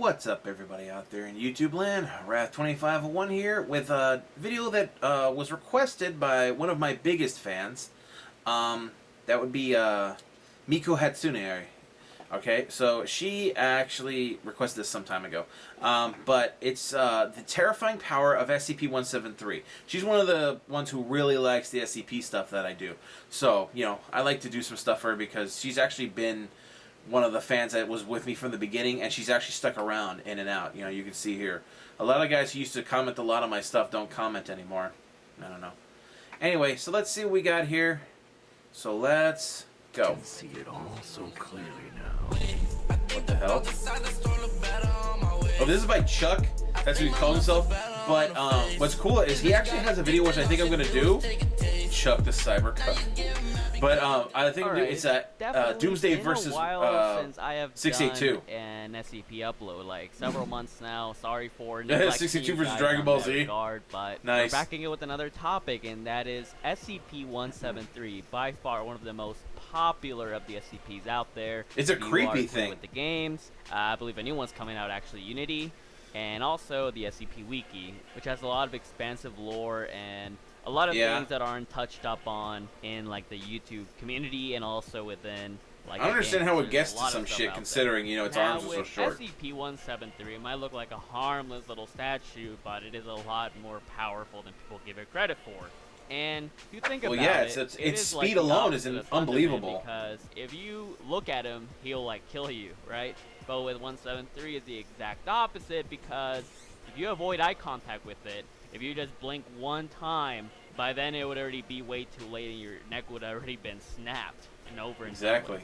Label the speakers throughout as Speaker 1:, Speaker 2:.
Speaker 1: What's up, everybody out there in YouTube land? Wrath2501 here with a video that was requested by one of my biggest fans. That would be Miko Hatsune. Okay, so she actually requested this some time ago. But it's the terrifying power of SCP-173. She's one of the ones who really likes the SCP stuff that I do. So, you know, I like to do some stuff for her because she's actually been one of the fans that was with me from the beginning, and she's actually stuck around in and out. You know, you can see here. A lot of guys who used to comment a lot on my stuff don't comment anymore. I don't know. Anyway, so let's see what we got here. So let's go.
Speaker 2: I can see it all so clearly now.
Speaker 1: What the hell? Oh, this is by Chuck. That's what he calls himself. But what's cool is he actually has a video which I think I'm gonna do. Chuck the Cyber Cup. But I think it's a Doomsday versus
Speaker 3: since I have
Speaker 1: 682
Speaker 3: done an SCP upload, like several months now. Sorry for
Speaker 1: 682 versus Dragon Ball Z.
Speaker 3: Regard, but
Speaker 1: nice.
Speaker 3: We're backing it with another topic, and that is SCP-173. By far one of the most popular of the SCPs out there.
Speaker 1: It's a creepy thing.
Speaker 3: With the games, I believe a new one's coming out, actually, Unity, and also the SCP Wiki, which has a lot of expansive lore and a lot of things that aren't touched up on in like the YouTube community and also within like.
Speaker 1: I don't understand how it gets to some shit considering you know its arms are so short.
Speaker 3: SCP-173 it might look like a harmless little statue, but it is a lot more powerful than people give it credit for. And if you think about
Speaker 1: its speed alone is unbelievable.
Speaker 3: Because if you look at him, he'll like kill you, right? But with 173 is the exact opposite, because if you avoid eye contact with it, if you just blink one time, by then it would already be way too late and your neck would have already been snapped and over and
Speaker 1: exactly.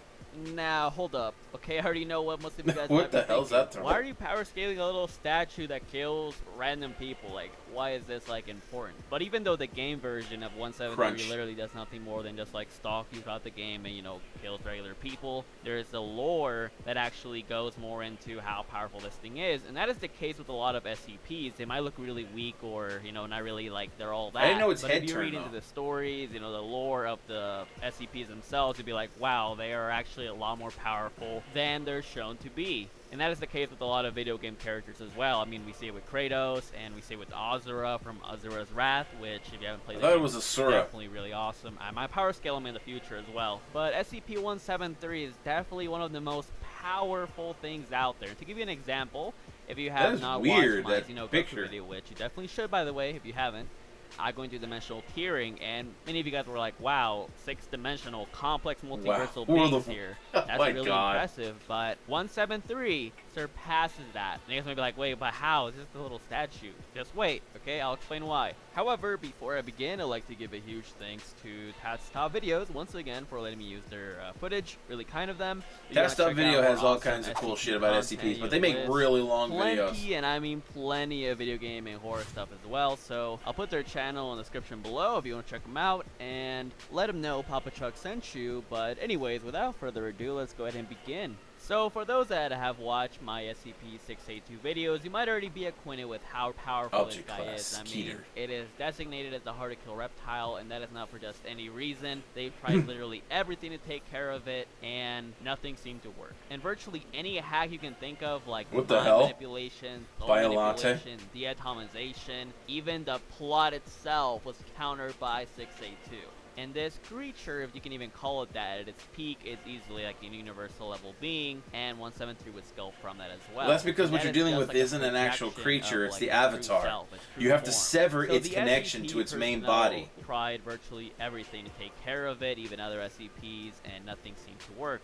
Speaker 3: Now, hold up. Okay, I already know what most of you guys
Speaker 1: what the hell's that term?
Speaker 3: Why are you power scaling a little statue that kills random people? Like, why is this, like, important? But even though the game version of 173 literally does nothing more than just, like, stalk you throughout the game and, you know, kills regular people, there's a lore that actually goes more into how powerful this thing is. And that is the case with a lot of SCPs. They might look really weak or, you know, not really, like, they're all that.
Speaker 1: I didn't know it's
Speaker 3: but
Speaker 1: head
Speaker 3: if you
Speaker 1: turn,
Speaker 3: read into the stories, you know, the lore of the SCPs themselves, you'd be like, wow, they are actually a lot more powerful than they're shown to be. And that is the case with a lot of video game characters as well. I mean, we see it with Kratos, and we see it with Azura from Azura's Wrath, which, if you haven't played that,
Speaker 1: was Asura.
Speaker 3: Definitely really awesome. I might power scale them in the future as well. But SCP-173 is definitely one of the most powerful things out there. To give you an example, if you have not watched my picture video, which you definitely should, by the way, if you haven't, I go into dimensional tiering, and many of you guys were like, wow, 6-dimensional complex multiversal beings here. That's really impressive, but 173 surpasses that. And you guys might be like, wait, but how? It's just a little statue. Just wait, okay? I'll explain why. However, before I begin, I'd like to give a huge thanks to Tats Top Videos once again for letting me use their footage. Really kind of them.
Speaker 1: Tats Top Video has all kinds of cool shit about SCPs, but they make really long videos.
Speaker 3: And I mean plenty of video game and horror stuff as well, so I'll put their channel in the description below if you want to check them out and let them know Papa Chuck sent you. But anyways, without further ado, let's go ahead and begin. So for those that have watched my SCP-682 videos, you might already be acquainted with how powerful this guy is. I mean, it is designated as the hard-to-kill reptile, and that is not for just any reason. They've tried literally everything to take care of it, and nothing seemed to work. And virtually any hack you can think of, like manipulation, manipulation, deatomization, even the plot itself was countered by 682. And this creature, if you can even call it that, at its peak, is easily like a universal level being, and 173 would scale from that as well.
Speaker 1: That's because what you're dealing with isn't an actual creature, it's the avatar. You have to sever its connection to its main body.
Speaker 3: Tried virtually everything to take care of it, even other SCPs, and nothing seemed to work.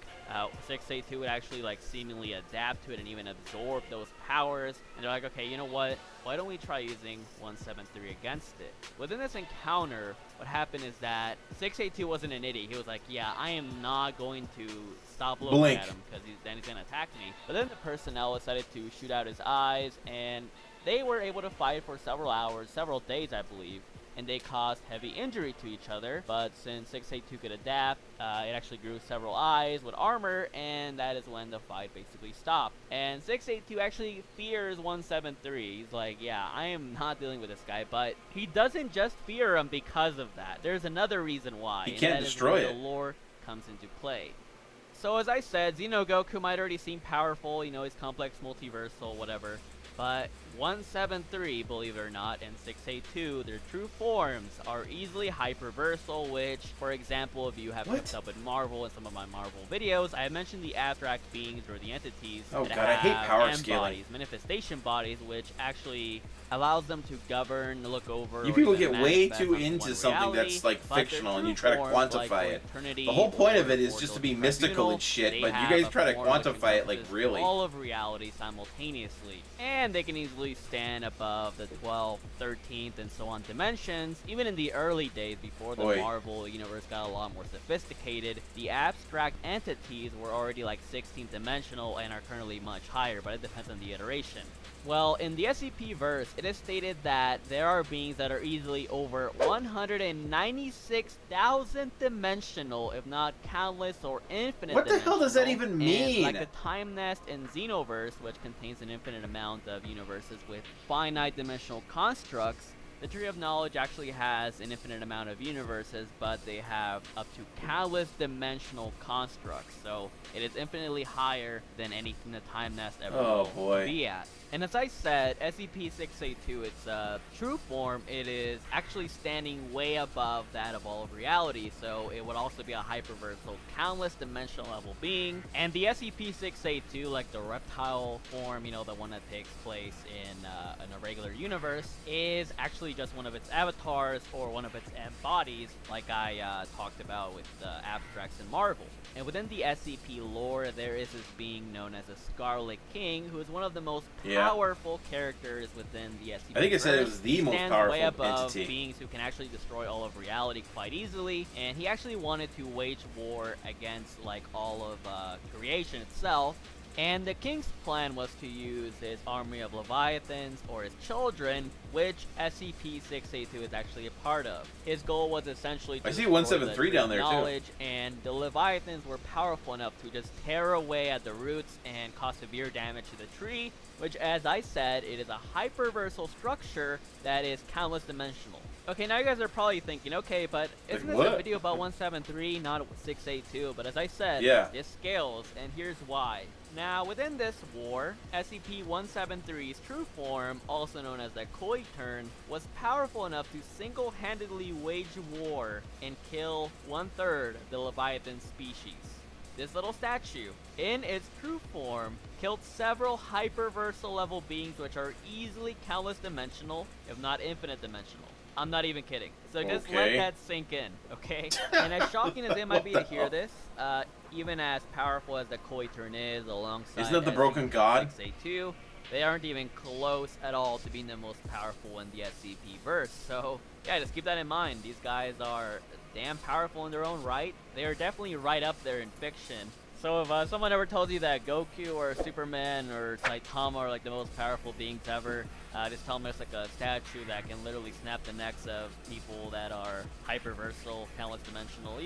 Speaker 3: 682 would actually like seemingly adapt to it and even absorb those powers, and they're like, okay, you know what? Why don't we try using 173 against it? Within this encounter, what happened is that 682 wasn't an idiot. He was like, yeah, I am not going to stop looking at him because then he's going to attack me. But then the personnel decided to shoot out his eyes, and they were able to fight for several hours, several days, I believe. And they caused heavy injury to each other, but since 682 could adapt, it actually grew several eyes with armor, and that is when the fight basically stopped. And 682 actually fears 173. He's like, yeah, I am not dealing with this guy, but he doesn't just fear him because of that. There's another reason why.
Speaker 1: He can't destroy it.
Speaker 3: The lore comes into play. So as I said, Goku might already seem powerful, he's complex, multiversal, whatever. But 173, believe it or not, and 682, their true forms are easily hyperversal, which, for example, if you have kept up with Marvel and some of my Marvel videos, I have mentioned the abstract beings or the entities
Speaker 1: Oh
Speaker 3: that
Speaker 1: god, I hate
Speaker 3: have
Speaker 1: power
Speaker 3: M
Speaker 1: scaling.
Speaker 3: bodies, manifestation bodies, which actually allows them to govern, look over.
Speaker 1: You
Speaker 3: or
Speaker 1: people
Speaker 3: even
Speaker 1: get way
Speaker 3: manifest
Speaker 1: too
Speaker 3: onto
Speaker 1: into
Speaker 3: one
Speaker 1: something
Speaker 3: reality,
Speaker 1: that's like
Speaker 3: but their
Speaker 1: fictional and
Speaker 3: true
Speaker 1: you try to
Speaker 3: forms,
Speaker 1: quantify
Speaker 3: like for
Speaker 1: it.
Speaker 3: eternity
Speaker 1: The whole point of
Speaker 3: or
Speaker 1: it is
Speaker 3: for
Speaker 1: just to
Speaker 3: those
Speaker 1: be mystical
Speaker 3: tribunal,
Speaker 1: and shit,
Speaker 3: they
Speaker 1: but you
Speaker 3: have
Speaker 1: guys
Speaker 3: a
Speaker 1: try to
Speaker 3: form which
Speaker 1: quantify it like
Speaker 3: encompasses
Speaker 1: really.
Speaker 3: all of reality simultaneously, and they can easily stand above the 12th, 13th, and so on dimensions. Even in the early days before the Marvel universe got a lot more sophisticated, the abstract entities were already like 16th dimensional and are currently much higher, but it depends on the iteration. Well, in the SCP verse, it is stated that there are beings that are easily over 196,000 dimensional, if not countless or infinite.
Speaker 1: What the hell does that even mean?
Speaker 3: And like the Time Nest in Xenoverse, which contains an infinite amount of universes with finite dimensional constructs, the Tree of Knowledge actually has an infinite amount of universes, but they have up to countless dimensional constructs, so it is infinitely higher than anything the Time Nest ever will be at. And as I said, SCP-682, its true form, it is actually standing way above that of all of reality, so it would also be a hyperversal, countless dimensional level being. And the SCP-682, like the reptile form, the one that takes place in a regular universe, is actually just one of its avatars or one of its bodies, like I talked about with the abstracts in Marvel. And within the SCP lore, there is this being known as a Scarlet King, who is one of the most powerful characters within the SCP.
Speaker 1: I think it said it was the most powerful
Speaker 3: way above
Speaker 1: entity.
Speaker 3: Beings who can actually destroy all of reality quite easily, and he actually wanted to wage war against like all of creation itself. And the king's plan was to use his army of Leviathans, or his children, which SCP-682 is actually a part of. His goal was essentially to
Speaker 1: I see 173 down there
Speaker 3: knowledge, and the Leviathans were powerful enough to just tear away at the roots and cause severe damage to the tree, which, as I said, it is a hyperversal structure that is countless dimensional. Okay, now you guys are probably thinking, okay, but isn't this a video about 173, not 682? But as I said, this scales, and here's why. Now, within this war, SCP-173's true form, also known as the Koi Turn, was powerful enough to single-handedly wage war and kill 1/3 the Leviathan species. This little statue, in its true form, killed several hyperversal level beings which are easily countless dimensional, if not infinite dimensional. I'm not even kidding. So just let that sink in, okay? And as shocking as it might be to hear this, even as powerful as the Koi Turn is, alongside
Speaker 1: Isn't that the broken god?
Speaker 3: 682, they aren't even close at all to being the most powerful in the SCP verse. So yeah, just keep that in mind. These guys are damn powerful in their own right. They are definitely right up there in fiction. So if someone ever told you that Goku or Superman or Saitama are like the most powerful beings ever, just tell them it's like a statue that can literally snap the necks of people that are hyperversal, countless dimensional,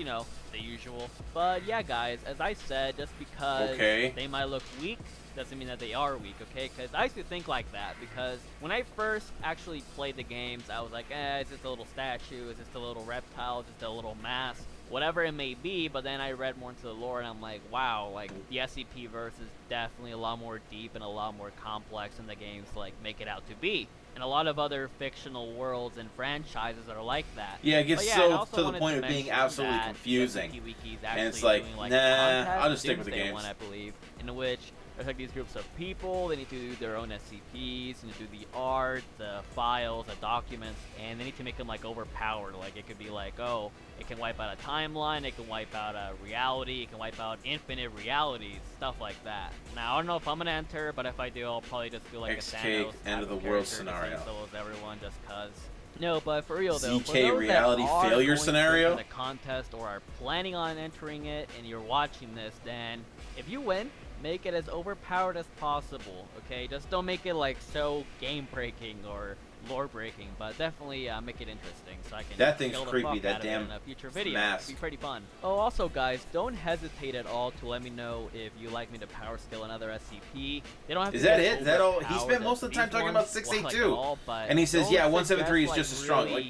Speaker 3: the usual. But yeah, guys, as I said, just because they might look weak doesn't mean that they are weak, okay? Because I used to think like that, because when I first actually played the games, I was like, it's just a little statue, it's just a little reptile, it's just a little mask, whatever it may be. But then I read more into the lore and I'm like, wow, like the SCP verse is definitely a lot more deep and a lot more complex than the games like make it out to be. And a lot of other fictional worlds and franchises are like that.
Speaker 1: Yeah, it gets so to the point of being absolutely confusing. And it's like, nah, I'll just stick with the games.
Speaker 3: One, I believe, in which there's like these groups of people, they need to do their own SCPs, and to do the art, the files, the documents, and they need to make them like overpowered. Like it could be like, oh, it can wipe out a timeline, it can wipe out a reality, it can wipe out infinite realities, stuff like that. Now I don't know if I'm gonna enter, but if I do, I'll probably just do like a Thanos
Speaker 1: end of the world scenario.
Speaker 3: So as everyone, just cause. No, but for real though,
Speaker 1: ZK reality failure scenario.
Speaker 3: The contest or are planning on entering it, and you're watching this, then if you win, make it as overpowered as possible, okay? Just don't make it like so game-breaking or lore-breaking, but definitely make it interesting so I can
Speaker 1: that thing's creepy, that damn
Speaker 3: in a future video.
Speaker 1: mask.
Speaker 3: It'd be pretty fun. Oh, also guys, don't hesitate at all to let me know if you like me to power scale another SCP. They don't have to.
Speaker 1: Is that it? Is that all? He spent most of the time talking about 682, and he says, yeah, 173 is just as strong. Like,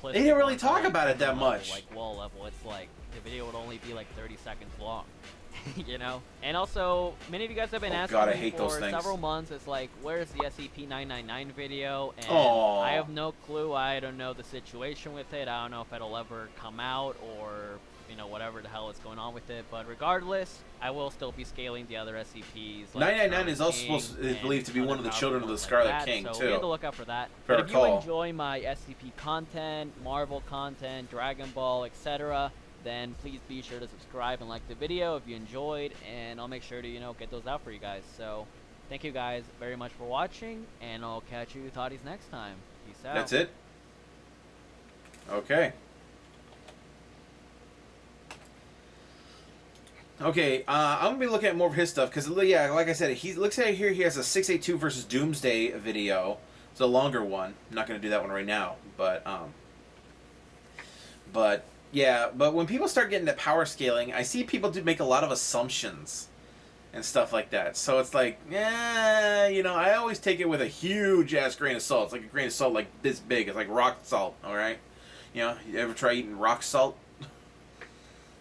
Speaker 1: they didn't really talk about it that much.
Speaker 3: Like wall level, it's like the video would only be like 30 seconds long. You know, and also many of you guys have been
Speaker 1: Oh
Speaker 3: asking
Speaker 1: God, I
Speaker 3: me
Speaker 1: hate
Speaker 3: for
Speaker 1: those things.
Speaker 3: several months. It's like, where's the SCP-999 video? And
Speaker 1: Aw.
Speaker 3: I have no clue. I don't know the situation with it. I don't know if it'll ever come out or, you know, whatever the hell is going on with it. But regardless, I will still be scaling the other SCPs. Like
Speaker 1: 999 is also
Speaker 3: King
Speaker 1: supposed is
Speaker 3: and
Speaker 1: believed to be one of the
Speaker 3: other
Speaker 1: children of
Speaker 3: powerful
Speaker 1: the
Speaker 3: ones
Speaker 1: Scarlet
Speaker 3: like that.
Speaker 1: King
Speaker 3: So
Speaker 1: too.
Speaker 3: be on the lookout for that.
Speaker 1: If I
Speaker 3: But if you
Speaker 1: recall.
Speaker 3: enjoy my SCP content, Marvel content, Dragon Ball, etc., then please be sure to subscribe and like the video if you enjoyed, and I'll make sure to, you know, get those out for you guys. So thank you guys very much for watching, and I'll catch you thotties next time. Peace out.
Speaker 1: That's it? Okay. Okay, I'm going to be looking at more of his stuff, because, yeah, like I said, he looks at here, he has a 682 versus Doomsday video. It's a longer one. I'm not going to do that one right now, but, yeah, but when people start getting to power scaling, I see people do make a lot of assumptions and stuff like that. So it's like, yeah, you know, I always take it with a huge-ass grain of salt. It's like a grain of salt like this big. It's like rock salt, all right? You know, you ever try eating rock salt?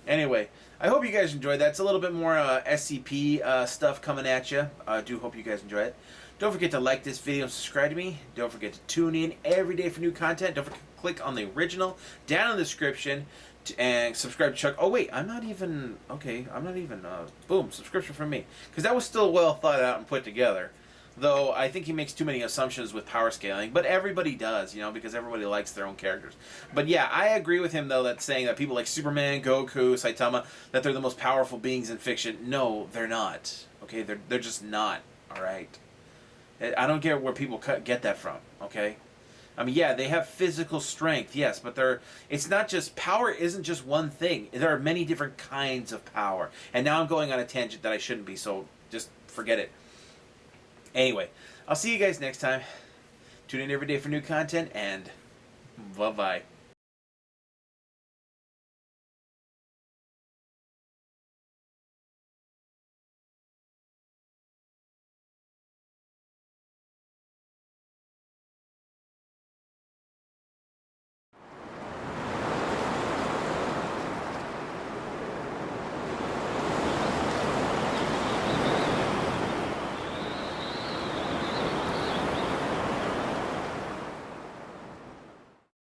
Speaker 1: Anyway, I hope you guys enjoyed that. It's a little bit more SCP stuff coming at you. I do hope you guys enjoy it. Don't forget to like this video and subscribe to me. Don't forget to tune in every day for new content. Don't forget to click on the original down in the description and subscribe to Chuck. Oh, wait, I'm not even... Okay, I'm not even... boom, subscription from me. Because that was still well thought out and put together. Though, I think he makes too many assumptions with power scaling. But everybody does, you know, because everybody likes their own characters. But yeah, I agree with him, though, that saying that people like Superman, Goku, Saitama, that they're the most powerful beings in fiction. No, they're not. Okay, they're just not. All right? I don't get where people get that from, okay? I mean, yeah, they have physical strength, yes, but it's not just... Power isn't just one thing. There are many different kinds of power. And now I'm going on a tangent that I shouldn't be, so just forget it. Anyway, I'll see you guys next time. Tune in every day for new content, and bye-bye.